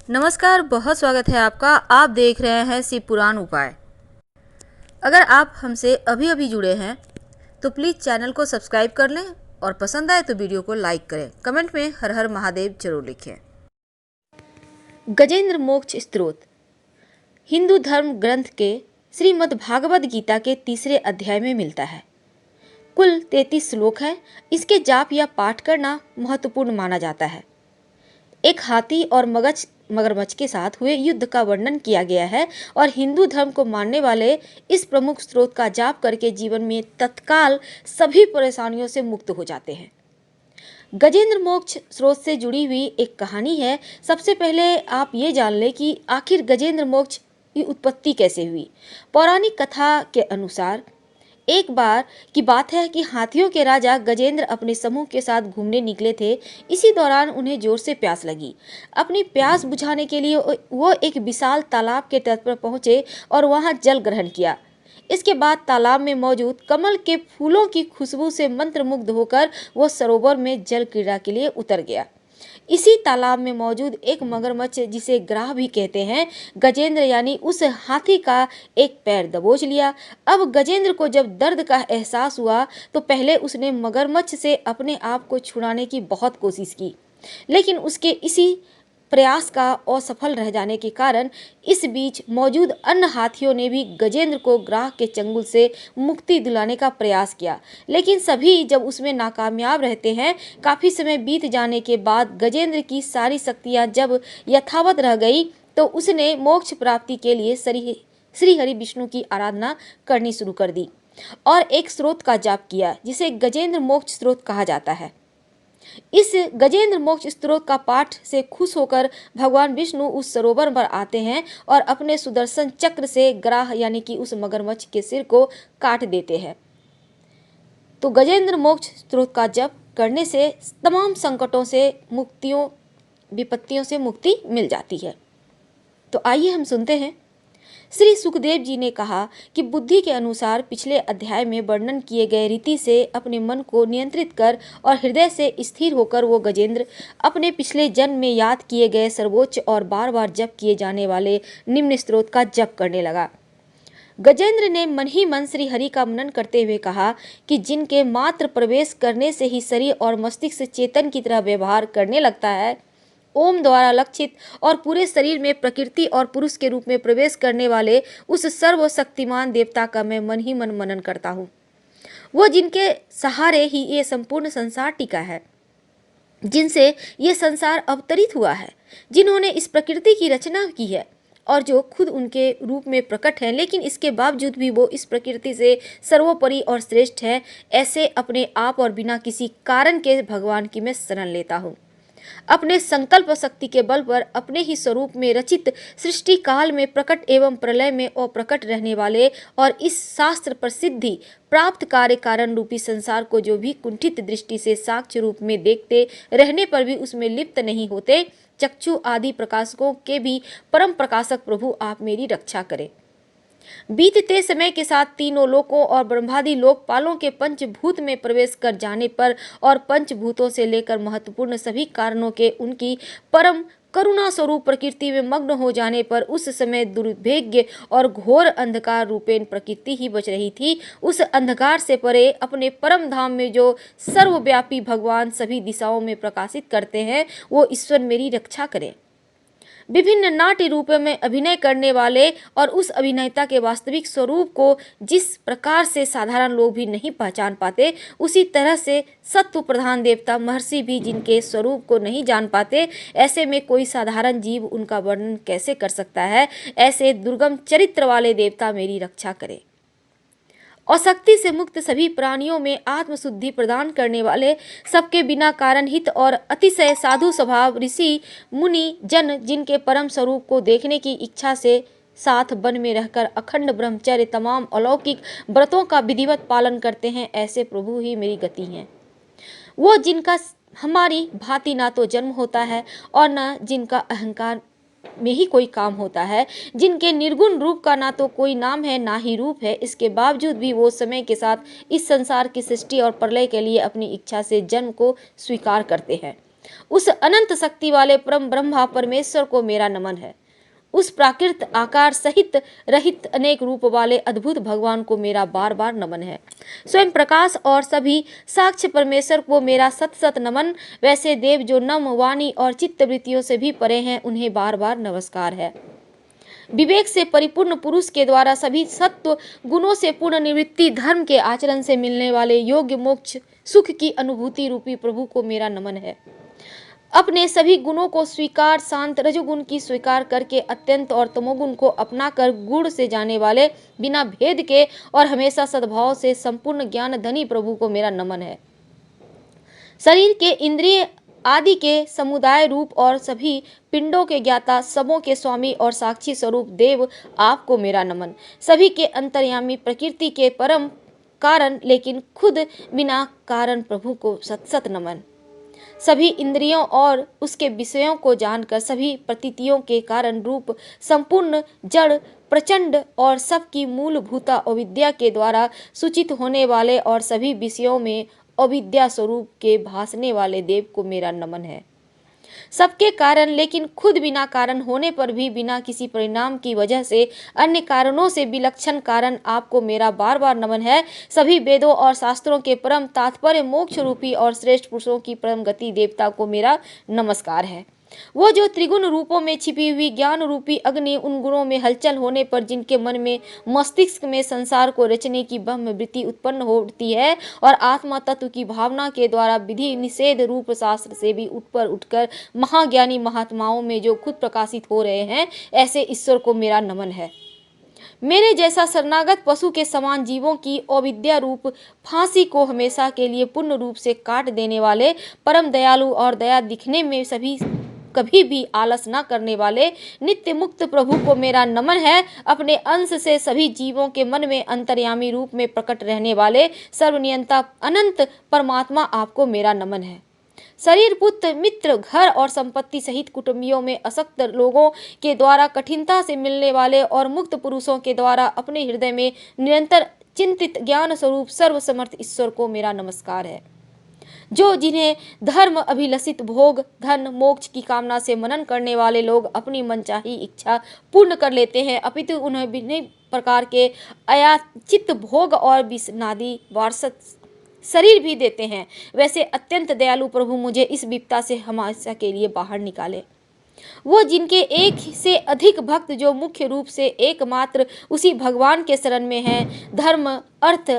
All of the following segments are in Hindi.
नमस्कार, बहुत स्वागत है आपका। आप देख रहे हैं शिव पुराण उपाय। अगर आप हमसे अभी अभी जुड़े हैं तो प्लीज़ चैनल को सब्सक्राइब कर लें और पसंद आए तो वीडियो को लाइक करें। कमेंट में हर हर महादेव जरूर लिखें। गजेंद्र मोक्ष स्तोत्र हिंदू धर्म ग्रंथ के श्रीमद् भागवत गीता के 3 अध्याय में मिलता है। कुल 33 श्लोक है। इसके जाप या पाठ करना महत्वपूर्ण माना जाता है। एक हाथी और मगरमच्छ के साथ हुए युद्ध का वर्णन किया गया है और हिंदू धर्म को मानने वाले इस प्रमुख स्रोत का जाप करके जीवन में तत्काल सभी परेशानियों से मुक्त हो जाते हैं। गजेंद्र मोक्ष स्रोत से जुड़ी हुई एक कहानी है। सबसे पहले आप ये जान लें कि आखिर गजेंद्र मोक्ष की उत्पत्ति कैसे हुई। पौराणिक कथा के अनुसार एक बार की बात है कि हाथियों के राजा गजेंद्र अपने समूह के साथ घूमने निकले थे। इसी दौरान उन्हें जोर से प्यास लगी। अपनी प्यास बुझाने के लिए वो एक विशाल तालाब के तट पर पहुंचे और वहां जल ग्रहण किया। इसके बाद तालाब में मौजूद कमल के फूलों की खुशबू से मंत्रमुग्ध होकर वो सरोवर में जल क्रीड़ा के लिए उतर गया। इसी तालाब में मौजूद एक मगरमच्छ, जिसे ग्राह भी कहते हैं, गजेंद्र यानी उस हाथी का एक पैर दबोच लिया। अब गजेंद्र को जब दर्द का एहसास हुआ तो पहले उसने मगरमच्छ से अपने आप को छुड़ाने की बहुत कोशिश की, लेकिन उसके इसी प्रयास का असफल रह जाने के कारण इस बीच मौजूद अन्य हाथियों ने भी गजेंद्र को ग्राह के चंगुल से मुक्ति दिलाने का प्रयास किया, लेकिन सभी जब उसमें नाकामयाब रहते हैं। काफी समय बीत जाने के बाद गजेंद्र की सारी शक्तियां जब यथावत रह गई तो उसने मोक्ष प्राप्ति के लिए श्री हरि विष्णु की आराधना करनी शुरू कर दी और एक स्रोत का जाप किया, जिसे गजेंद्र मोक्ष स्रोत कहा जाता है। इस गजेंद्र मोक्ष स्त्रोत का पाठ से खुश होकर भगवान विष्णु उस सरोवर पर आते हैं और अपने सुदर्शन चक्र से ग्राह यानी कि उस मगरमच्छ के सिर को काट देते हैं। तो गजेंद्र मोक्ष स्त्रोत का जप करने से तमाम संकटों से विपत्तियों से मुक्ति मिल जाती है। तो आइए हम सुनते हैं। श्री सुखदेव जी ने कहा कि बुद्धि के अनुसार पिछले अध्याय में वर्णन किए गए रीति से अपने मन को नियंत्रित कर और हृदय से स्थिर होकर वो गजेंद्र अपने पिछले जन्म में याद किए गए सर्वोच्च और बार बार जप किए जाने वाले निम्न स्त्रोत का जप करने लगा। गजेंद्र ने मन ही मन श्री हरि का मनन करते हुए कहा कि जिनके मात्र प्रवेश करने से ही शरीर और मस्तिष्क चेतन की तरह व्यवहार करने लगता है, ओम द्वारा लक्षित और पूरे शरीर में प्रकृति और पुरुष के रूप में प्रवेश करने वाले उस सर्वशक्तिमान देवता का मैं मन ही मन मनन करता हूँ। वो जिनके सहारे ही ये संपूर्ण संसार टिका है, जिनसे ये संसार अवतरित हुआ है, जिन्होंने इस प्रकृति की रचना की है और जो खुद उनके रूप में प्रकट है, लेकिन इसके बावजूद भी वो इस प्रकृति से सर्वोपरि और श्रेष्ठ है। ऐसे अपने आप और बिना किसी कारण के भगवान की मैं शरण लेता हूँ। अपने संकल्प शक्ति के बल पर अपने ही स्वरूप में रचित सृष्टि काल में प्रकट एवं प्रलय में अप्रकट रहने वाले और इस शास्त्र प्रसिद्धि प्राप्त कार्य कारण रूपी संसार को जो भी कुंठित दृष्टि से साक्ष्य रूप में देखते रहने पर भी उसमें लिप्त नहीं होते, चक्षु आदि प्रकाशकों के भी परम प्रकाशक प्रभु आप मेरी रक्षा करें। बीतते समय के साथ तीनों लोकों और ब्रह्मादि लोकपालों के पंचभूत में प्रवेश कर जाने पर और पंचभूतों से लेकर महत्वपूर्ण सभी कारणों के उनकी परम करुणा स्वरूप प्रकृति में मग्न हो जाने पर उस समय दुर्भाग्य और घोर अंधकार रूपेण प्रकृति ही बच रही थी। उस अंधकार से परे अपने परम धाम में जो सर्वव्यापी भगवान सभी दिशाओं में प्रकाशित करते हैं, वो ईश्वर मेरी रक्षा करें। विभिन्न नाट्य रूपों में अभिनय करने वाले और उस अभिनेता के वास्तविक स्वरूप को जिस प्रकार से साधारण लोग भी नहीं पहचान पाते, उसी तरह से सत्व प्रधान देवता महर्षि भी जिनके स्वरूप को नहीं जान पाते, ऐसे में कोई साधारण जीव उनका वर्णन कैसे कर सकता है। ऐसे दुर्गम चरित्र वाले देवता मेरी रक्षा करें। अशक्ति से मुक्त सभी प्राणियों में आत्मशुद्धि प्रदान करने वाले, सबके बिना कारण हित और अतिशय साधु स्वभाव ऋषि मुनि जन, जिनके परम स्वरूप को देखने की इच्छा से साथ वन में रहकर अखंड ब्रह्मचर्य तमाम अलौकिक व्रतों का विधिवत पालन करते हैं, ऐसे प्रभु ही मेरी गति हैं। वो जिनका हमारी भांति ना तो जन्म होता है और न जिनका अहंकार में ही कोई काम होता है, जिनके निर्गुण रूप का ना तो कोई नाम है ना ही रूप है, इसके बावजूद भी वो समय के साथ इस संसार की सृष्टि और प्रलय के लिए अपनी इच्छा से जन्म को स्वीकार करते हैं। उस अनंत शक्ति वाले परम ब्रह्मा परमेश्वर को मेरा नमन है। उस प्राकृत आकार सहित रहित अनेक रूप वाले अद्भुत भगवान को मेरा बार बार नमन है। स्वयं प्रकाश और सभी साक्ष्य परमेश्वर को मेरा सत सत नमन। वैसे देव जो नम वाणी और चित्त वृत्तियों से भी परे हैं, उन्हें बार बार नमस्कार है। विवेक से परिपूर्ण पुरुष के द्वारा सभी सत्व गुणों से पूर्ण निवृत्ति, धर्म के आचरण से मिलने वाले योग्य मोक्ष सुख की अनुभूति रूपी प्रभु को मेरा नमन है। अपने सभी गुणों को स्वीकार, शांत रजोगुण की स्वीकार करके अत्यंत और तमोगुण को अपना कर गुण से जाने वाले, बिना भेद के और हमेशा सद्भाव से संपूर्ण ज्ञान धनी प्रभु को मेरा नमन है। शरीर के इंद्रिय आदि के समुदाय रूप और सभी पिंडों के ज्ञाता, सबों के स्वामी और साक्षी स्वरूप देव आपको मेरा नमन। सभी के अंतर्यामी, प्रकृति के परम कारण लेकिन खुद बिना कारण प्रभु को सत सत नमन। सभी इंद्रियों और उसके विषयों को जानकर सभी प्रतीतियों के कारण रूप संपूर्ण जड़ प्रचंड और सबकी मूलभूता अविद्या के द्वारा सूचित होने वाले और सभी विषयों में अविद्या स्वरूप के भासने वाले देव को मेरा नमन है। सबके कारण लेकिन खुद बिना कारण होने पर भी बिना किसी परिणाम की वजह से अन्य कारणों से विलक्षण कारण आपको मेरा बार बार नमन है। सभी वेदों और शास्त्रों के परम तात्पर्य मोक्ष रूपी और श्रेष्ठ पुरुषों की परम गति देवता को मेरा नमस्कार है। वो जो त्रिगुण रूपों में छिपी हुई ज्ञान रूपी अग्नि, उन गुणों में हलचल होने पर जिनके मन में मस्तिष्क में संसार को रचने की ब्रह्म वृत्ति उत्पन्न होती है और आत्मा तत्व की भावना के द्वारा विधि निषेध रूप शास्त्र से भी ऊपर उठकर महाज्ञानी महात्माओं में जो खुद प्रकाशित हो रहे हैं, ऐसे ईश्वर को मेरा नमन है। मेरे जैसा शरणागत पशु के समान जीवों की अविद्या रूप फांसी को हमेशा के लिए पूर्ण रूप से काट देने वाले, परम दयालु और दया दिखने में सभी कभी भी आलस न करने वाले नित्य मुक्त प्रभु को मेरा नमन है। अपने अंश से सभी जीवों के मन में अंतर्यामी रूप में प्रकट रहने वाले सर्वनियंता अनंत परमात्मा आपको मेरा नमन है। शरीर, पुत्र, मित्र, घर और संपत्ति सहित कुटुंबियों में असक्त लोगों के द्वारा कठिनता से मिलने वाले और मुक्त पुरुषों के द्वारा अपने हृदय में निरंतर चिंतित ज्ञान स्वरूप सर्वसमर्थ ईश्वर को मेरा नमस्कार है। जो जिन्हें धर्म अभिलषित भोग, धन, मोक्ष की कामना से मनन करने वाले लोग अपनी मनचाही इच्छा पूर्ण कर लेते हैं, अपितु उन्हें विभिन्न प्रकार के अयाचित भोग और विषनादी वारसत शरीर भी देते हैं, वैसे अत्यंत दयालु प्रभु मुझे इस विपदा से हमेशा के लिए बाहर निकाले। वो जिनके एक से अधिक भक्त जो मुख्य रूप से एकमात्र उसी भगवान के शरण में हैं, धर्म, अर्थ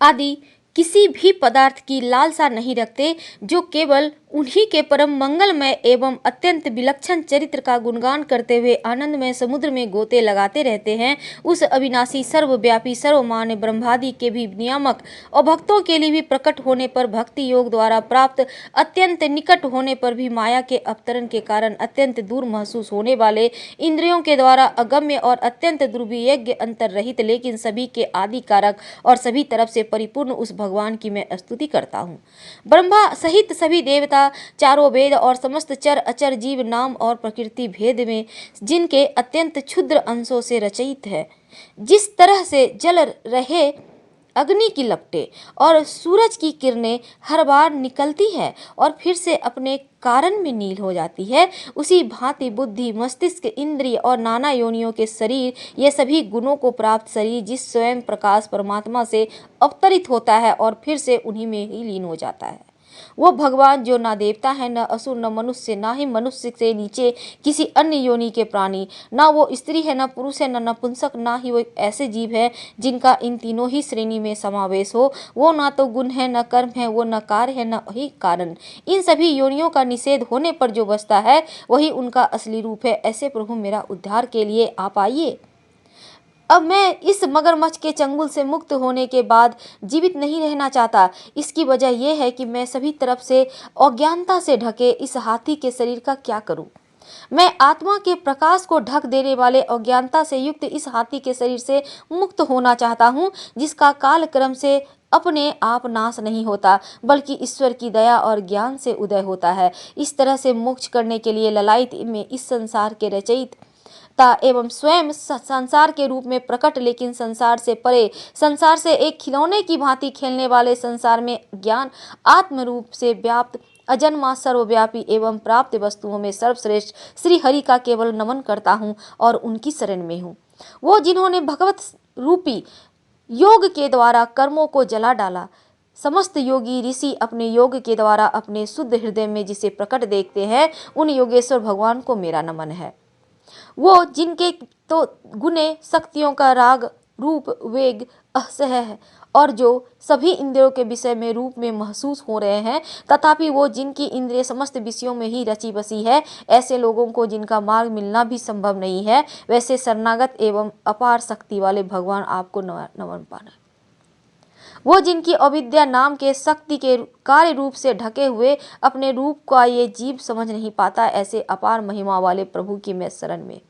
आदि किसी भी पदार्थ की लालसा नहीं रखते, जो केवल उन्हीं के परम मंगलमय एवं अत्यंत विलक्षण चरित्र का गुणगान करते हुए आनंदमय समुद्र में गोते लगाते रहते हैं, उस अविनाशी सर्वव्यापी सर्वमान्य ब्रह्मादि के भी नियामक और भक्तों के लिए भी प्रकट होने पर भक्ति योग द्वारा प्राप्त, अत्यंत निकट होने पर भी माया के अवतरण के कारण अत्यंत दूर महसूस होने वाले, इंद्रियों के द्वारा अगम्य और अत्यंत दुर्विज्ञ अंतर रहित लेकिन सभी के आदि कारक और सभी तरफ से परिपूर्ण उस भगवान की मैं स्तुति करता हूँ। ब्रह्मा सहित सभी देवता, चारों वेद और समस्त चर अचर जीव नाम और प्रकृति भेद में जिनके अत्यंत क्षुद्र अंशों से रचित है, जिस तरह से जल रहे अग्नि की लपटें और सूरज की किरणें हर बार निकलती है और फिर से अपने कारण में नील हो जाती है, उसी भांति बुद्धि, मस्तिष्क, इंद्रिय और नाना योनियों के शरीर, ये सभी गुणों को प्राप्त शरीर जिस स्वयं प्रकाश परमात्मा से अवतरित होता है और फिर से उन्हीं में ही लीन हो जाता है, वो भगवान जो ना देवता है, न असुर, न मनुष्य, ना ही मनुष्य से नीचे किसी अन्य योनि के प्राणी, ना वो स्त्री है, न पुरुष है, न नपुंसक, ना ही वो ऐसे जीव है जिनका इन तीनों ही श्रेणी में समावेश हो। वो ना तो गुण है, न कर्म है, वो न कार्य है, न ही कारण। इन सभी योनियों का निषेध होने पर जो बचता है वही उनका असली रूप है। ऐसे प्रभु मेरा उद्धार के लिए आप आइए। अब मैं इस मगरमच्छ के चंगुल से मुक्त होने के बाद जीवित नहीं रहना चाहता। इसकी वजह यह है कि मैं सभी तरफ से अज्ञानता से ढके इस हाथी के शरीर का क्या करूं। मैं आत्मा के प्रकाश को ढक देने वाले अज्ञानता से युक्त इस हाथी के शरीर से मुक्त होना चाहता हूं, जिसका काल क्रम से अपने आप नाश नहीं होता बल्कि ईश्वर की दया और ज्ञान से उदय होता है। इस तरह से मोक्ष करने के लिए ललायत में इस संसार के रचयित एवं स्वयं संसार के रूप में प्रकट लेकिन संसार से परे, संसार से एक खिलौने की भांति खेलने वाले, संसार में ज्ञान आत्म रूप से व्याप्त अजन्मा, सर्वव्यापी एवं प्राप्त वस्तुओं में सर्वश्रेष्ठ श्री हरि का केवल नमन करता हूँ और उनकी शरण में हूँ। वो जिन्होंने भगवत रूपी योग के द्वारा कर्मों को जला डाला। समस्त योगी ऋषि अपने योग के द्वारा अपने शुद्ध हृदय में जिसे प्रकट देखते हैं, उन योगेश्वर भगवान को मेरा नमन है। वो जिनके तो गुणे शक्तियों का राग, रूप, वेग असह है और जो सभी इंद्रियों के विषय में रूप में महसूस हो रहे हैं, तथापि वो जिनकी इंद्रिय समस्त विषयों में ही रची बसी है, ऐसे लोगों को जिनका मार्ग मिलना भी संभव नहीं है, वैसे शरणागत एवं अपार शक्ति वाले भगवान आपको नमन पाना। वो जिनकी अविद्या नाम के शक्ति के कार्य रूप से ढके हुए अपने रूप का ये जीव समझ नहीं पाता, ऐसे अपार महिमा वाले प्रभु की मैं शरण में।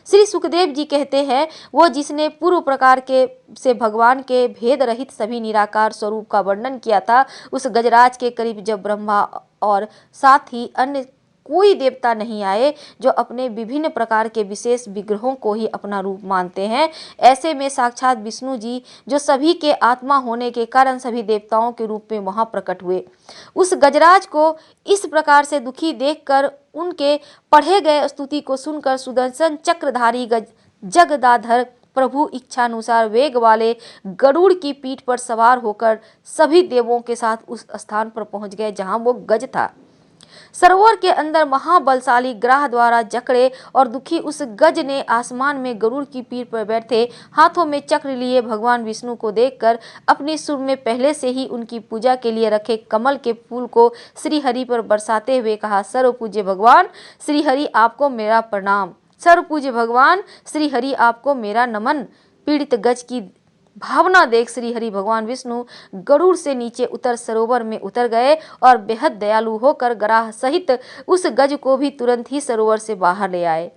श्री सुखदेव जी कहते हैं, वो जिसने पूर्व प्रकार के से भगवान के भेद रहित सभी निराकार स्वरूप का वर्णन किया था, उस गजराज के करीब जब ब्रह्मा और साथ ही अन्य कोई देवता नहीं आए जो अपने विभिन्न प्रकार के विशेष विग्रहों को ही अपना रूप मानते हैं, ऐसे में साक्षात विष्णु जी जो सभी के आत्मा होने के कारण सभी देवताओं के रूप में वहां प्रकट हुए, उस गजराज को इस प्रकार से दुखी देखकर उनके पढ़े गए स्तुति को सुनकर सुदर्शन चक्रधारी जगदाधर प्रभु इच्छानुसार वेग वाले गरुड़ की पीठ पर सवार होकर सभी देवों के साथ उस स्थान पर पहुंच गए जहां वो गज था। सरोवर के अंदर महाबलशाली ग्राह द्वारा जकड़े और दुखी उस गज ने आसमान में गरुड़ की पीठ पर बैठे हाथों में चक्र लिए भगवान विष्णु को देखकर अपने सुर में पहले से ही उनकी पूजा के लिए रखे कमल के फूल को श्री हरि पर बरसाते हुए कहा, सर्व पूज्य भगवान श्री हरि आपको मेरा प्रणाम। सर्व पूज्य भगवान श्री हरि आपको मेरा नमन। पीड़ित गज की भावना देख श्री हरि भगवान विष्णु गरुड़ से नीचे उतर सरोवर में उतर गए और बेहद दयालु होकर ग्राह सहित उस गज को भी तुरंत ही सरोवर से बाहर ले आए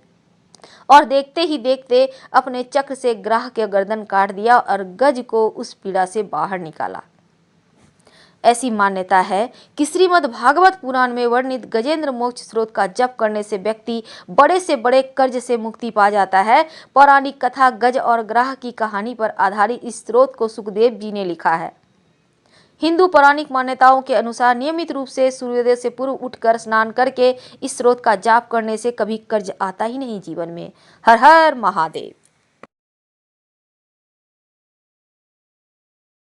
और देखते ही देखते अपने चक्र से ग्राह के गर्दन काट दिया और गज को उस पीड़ा से बाहर निकाला। ऐसी मान्यता है कि श्रीमद् भागवत पुराण में वर्णित गजेंद्र मोक्ष स्रोत का जप करने से व्यक्ति बड़े से बड़े कर्ज से मुक्ति पा जाता है। पौराणिक कथा गज और ग्राह की कहानी पर आधारित इस स्रोत को सुखदेव जी ने लिखा है। हिंदू पौराणिक मान्यताओं के अनुसार नियमित रूप से सूर्योदय से पूर्व उठकर स्नान करके इस स्रोत का जाप करने से कभी कर्ज आता ही नहीं जीवन में। हर हर महादेव।